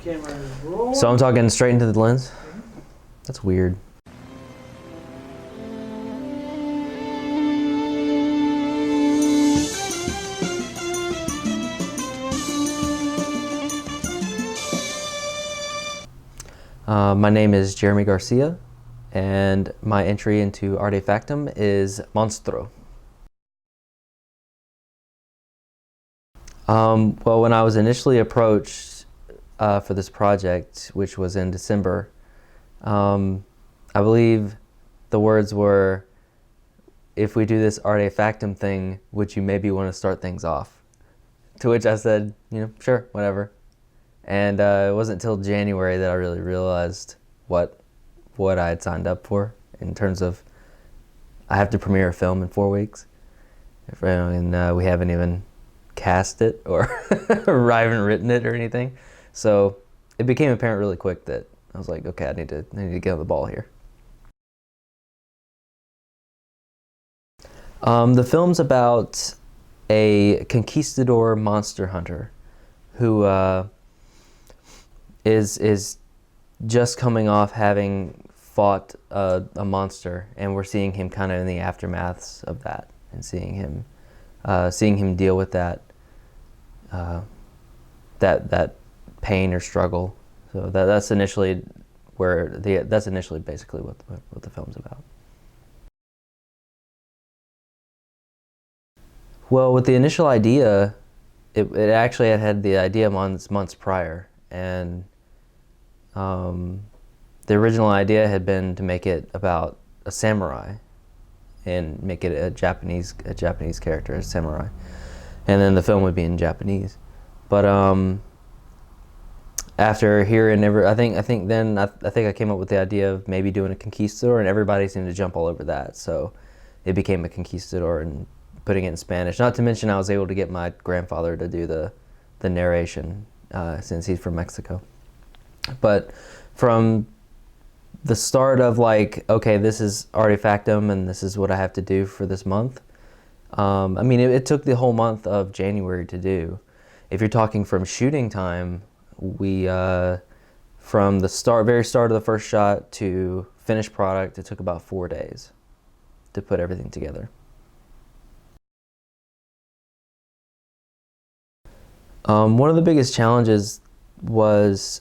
So I'm talking straight into the lens? That's weird. My name is Jeremy Garcia, and my entry into Arte Factum is Monstruo. Well, when I was initially approached for this project, which was in December, I believe the words were, "If we do this Arte Factum thing, would you maybe want to start things off?" To which I said, sure, whatever. And it wasn't until January that I really realized what I had signed up for in terms of I have to premiere a film in 4 weeks, and we haven't even cast it or I haven't written it or anything. So it became apparent really quick that I was like, okay, I need to get on the ball here. The film's about a conquistador monster hunter who is just coming off having fought a monster, and we're seeing him kind of in the aftermaths of that, and seeing him deal with that pain or struggle. So that's initially basically what the film's about. Well, with the initial idea, it actually had the idea months prior, and the original idea had been to make it about a samurai and make it a Japanese character, a samurai, and then the film would be in Japanese. But after hearing I think I came up with the idea of maybe doing a conquistador, and everybody seemed to jump all over that. So it became a conquistador and putting it in Spanish. Not to mention I was able to get my grandfather to do the narration since he's from Mexico. But from the start of like, okay, this is Arte Factum and this is what I have to do for this month. It took the whole month of January to do. If you're talking from shooting time, we from the very start of the first shot to finished product, it took about 4 days to put everything together. One of the biggest challenges was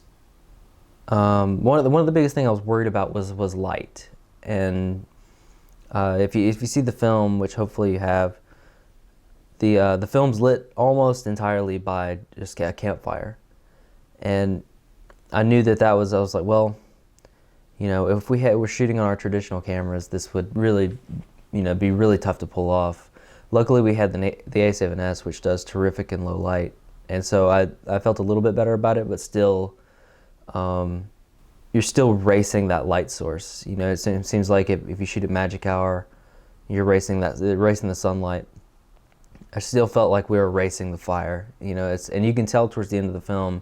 one of the biggest things I was worried about was light. And if you see the film, which hopefully you have, the film's lit almost entirely by just a campfire. And I knew I was like, well, if we're shooting on our traditional cameras, this would really, be really tough to pull off. Luckily, we had the A7S, which does terrific in low light. And so I felt a little bit better about it, but still, you're still racing that light source. It seems like if you shoot at magic hour, you're racing the sunlight. I still felt like we were racing the fire. And you can tell towards the end of the film,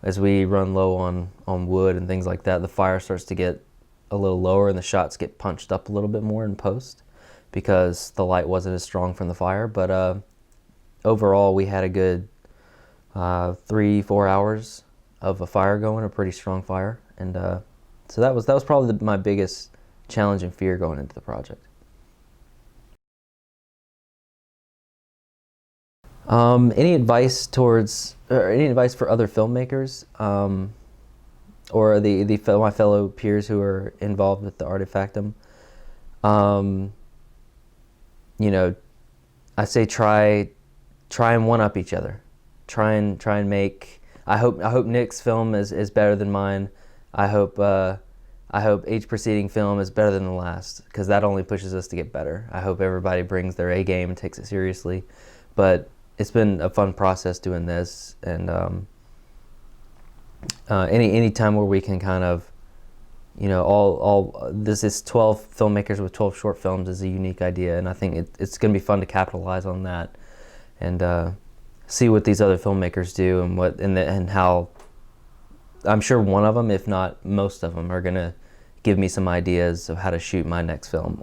as we run low on wood and things like that, the fire starts to get a little lower and the shots get punched up a little bit more in post because the light wasn't as strong from the fire. But overall, we had a good 3-4 hours of a fire going, a pretty strong fire, and so that was probably my biggest challenge and fear going into the project. Any advice for other filmmakers, or my fellow peers who are involved with the Arte Factum? I say try and one up each other. Try and make. I hope Nick's film is better than mine. I hope each preceding film is better than the last, because that only pushes us to get better. I hope everybody brings their A game and takes it seriously. But it's been a fun process doing this, and any time where we can kind of, this is 12 filmmakers with 12 short films is a unique idea, and I think it's going to be fun to capitalize on that, and see what these other filmmakers do, and how I'm sure one of them, if not most of them, are going to give me some ideas of how to shoot my next film,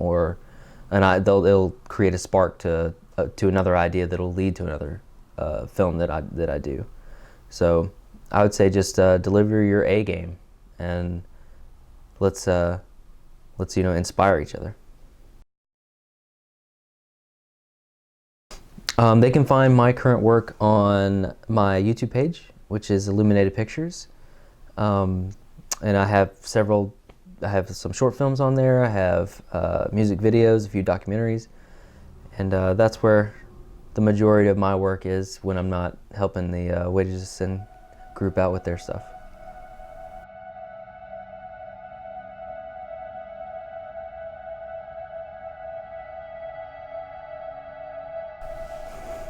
they'll create a spark to another idea that'll lead to another film that I do. So I would say just deliver your A game, and let's inspire each other. They can find my current work on my YouTube page, which is Illuminated Pictures, and I have some short films on there. I have music videos, a few documentaries, and that's where the majority of my work is when I'm not helping the Wages to Sin group out with their stuff.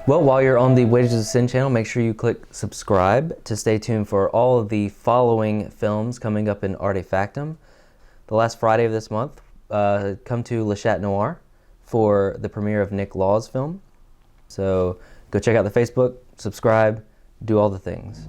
Well, while you're on the Wages of Sin channel, make sure you click subscribe to stay tuned for all of the following films coming up in Arte Factum. The last Friday of this month, come to Le Chat Noir for the premiere of Nick Law's film. So go check out the Facebook, subscribe, do all the things.